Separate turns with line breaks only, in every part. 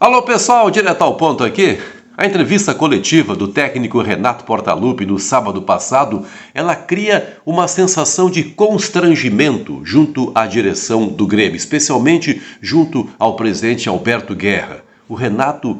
Alô pessoal, direto ao ponto aqui. A entrevista coletiva do técnico Renato Portaluppi no sábado passado, ela cria uma sensação de constrangimento junto à direção do Grêmio, especialmente junto ao presidente Alberto Guerra. O Renato,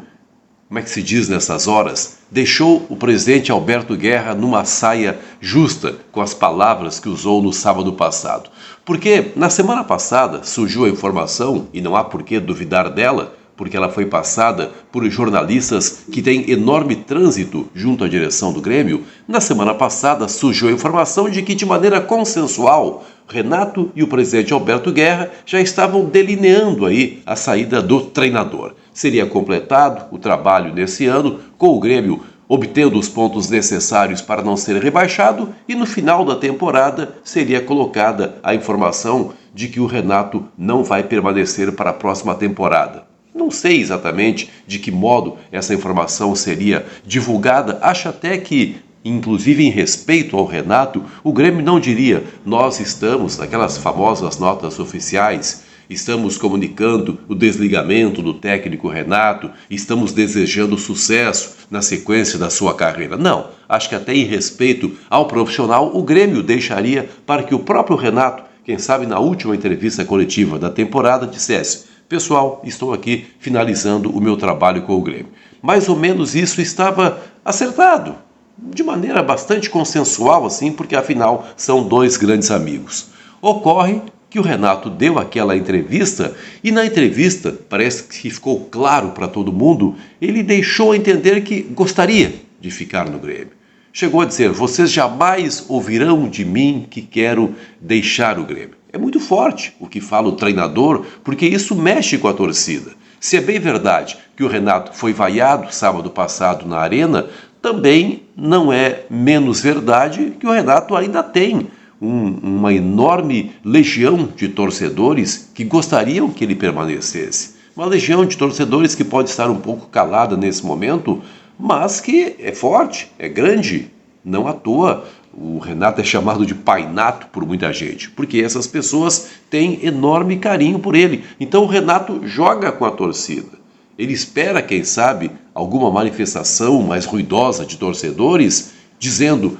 como é que se diz nessas horas, deixou o presidente Alberto Guerra numa saia justa com as palavras que usou no sábado passado. Porque na semana passada surgiu a informação, e não há por que duvidar dela, porque ela foi passada por jornalistas que têm enorme trânsito junto à direção do Grêmio. Na semana passada surgiu a informação de que, de maneira consensual, Renato e o presidente Alberto Guerra já estavam delineando aí a saída do treinador. Seria completado o trabalho nesse ano, com o Grêmio obtendo os pontos necessários para não ser rebaixado, e no final da temporada seria colocada a informação de que o Renato não vai permanecer para a próxima temporada. Não sei exatamente de que modo essa informação seria divulgada. Acho até que, inclusive em respeito ao Renato, o Grêmio não diria: nós estamos, naquelas famosas notas oficiais, estamos comunicando o desligamento do técnico Renato, estamos desejando sucesso na sequência da sua carreira. Não, acho que até em respeito ao profissional, o Grêmio deixaria para que o próprio Renato, quem sabe na última entrevista coletiva da temporada, dissesse: pessoal, estou aqui finalizando o meu trabalho com o Grêmio. Mais ou menos isso estava acertado, de maneira bastante consensual, assim, porque afinal são dois grandes amigos. Ocorre que o Renato deu aquela entrevista e na entrevista, parece que ficou claro para todo mundo, ele deixou entender que gostaria de ficar no Grêmio. Chegou a dizer: vocês jamais ouvirão de mim que quero deixar o Grêmio. É muito forte o que fala o treinador, porque isso mexe com a torcida. Se é bem verdade que o Renato foi vaiado sábado passado na Arena, também não é menos verdade que o Renato ainda tem uma enorme legião de torcedores que gostariam que ele permanecesse. Uma legião de torcedores que pode estar um pouco calada nesse momento, mas que é forte, é grande. Não à toa o Renato é chamado de Pai Nato por muita gente, porque essas pessoas têm enorme carinho por ele. Então o Renato joga com a torcida. Ele espera, quem sabe, alguma manifestação mais ruidosa de torcedores, dizendo: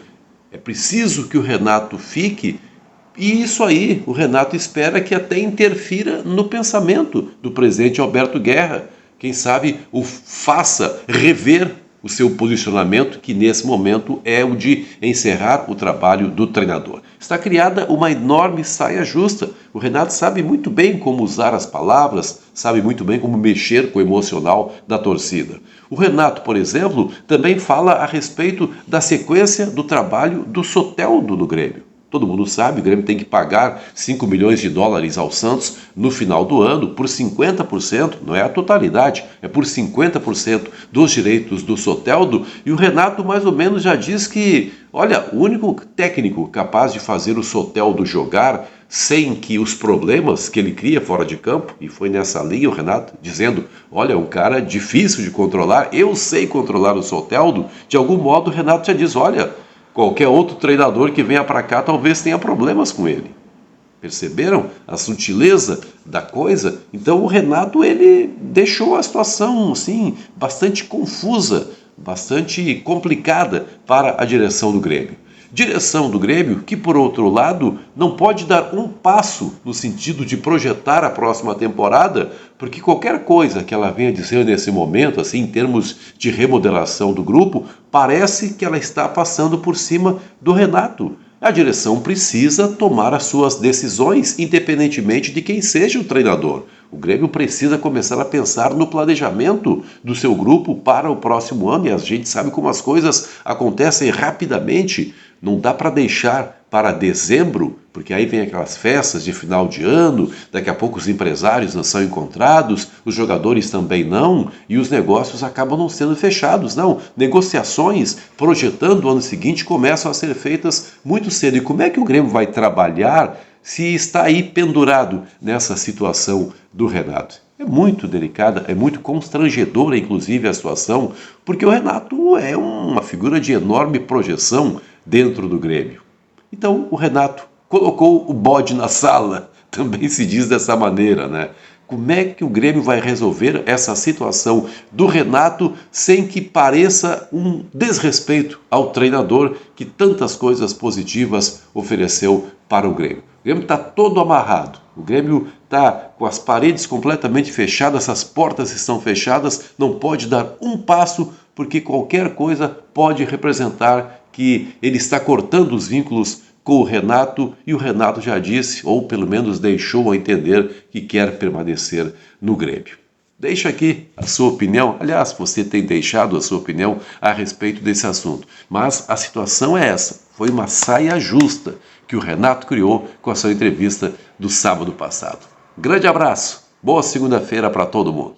é preciso que o Renato fique. E isso aí, o Renato espera que até interfira no pensamento do presidente Alberto Guerra. Quem sabe o faça rever o seu posicionamento, que nesse momento é o de encerrar o trabalho do treinador. Está criada uma enorme saia justa. O Renato sabe muito bem como usar as palavras, sabe muito bem como mexer com o emocional da torcida. O Renato, por exemplo, também fala a respeito da sequência do trabalho do Soteldo no Grêmio. Todo mundo sabe, o Grêmio tem que pagar 5 milhões de dólares ao Santos no final do ano por 50%, não é a totalidade, é por 50% dos direitos do Soteldo. E o Renato mais ou menos já diz que, olha, o único técnico capaz de fazer o Soteldo jogar sem que os problemas que ele cria fora de campo, e foi nessa linha o Renato dizendo: olha, é um cara difícil de controlar, eu sei controlar o Soteldo. De algum modo o Renato já diz: olha, qualquer outro treinador que venha para cá talvez tenha problemas com ele. Perceberam a sutileza da coisa? Então o Renato, ele deixou a situação assim bastante confusa, bastante complicada para a direção do Grêmio. Direção do Grêmio que, por outro lado, não pode dar um passo no sentido de projetar a próxima temporada, porque qualquer coisa que ela venha dizer nesse momento, assim, em termos de remodelação do grupo, parece que ela está passando por cima do Renato. A direção precisa tomar as suas decisões, independentemente de quem seja o treinador. O Grêmio precisa começar a pensar no planejamento do seu grupo para o próximo ano, e a gente sabe como as coisas acontecem rapidamente. Não dá para deixar para dezembro, porque aí vem aquelas festas de final de ano, daqui a pouco os empresários não são encontrados, os jogadores também não, e os negócios acabam não sendo fechados, não. Negociações projetando o ano seguinte começam a ser feitas muito cedo. E como é que o Grêmio vai trabalhar se está aí pendurado nessa situação do Renato? É muito delicada, é muito constrangedora, inclusive, a situação, porque o Renato é uma figura de enorme projeção dentro do Grêmio. Então, o Renato colocou o bode na sala, também se diz dessa maneira, né? Como é que o Grêmio vai resolver essa situação do Renato sem que pareça um desrespeito ao treinador que tantas coisas positivas ofereceu para o Grêmio? O Grêmio está todo amarrado, o Grêmio está com as paredes completamente fechadas, as portas estão fechadas, não pode dar um passo porque qualquer coisa pode representar que ele está cortando os vínculos com o Renato, e o Renato já disse, ou pelo menos deixou a entender, que quer permanecer no Grêmio. Deixa aqui a sua opinião, aliás, você tem deixado a sua opinião a respeito desse assunto, mas a situação é essa, foi uma saia justa que o Renato criou com a sua entrevista do sábado passado. Grande abraço, boa segunda-feira para todo mundo.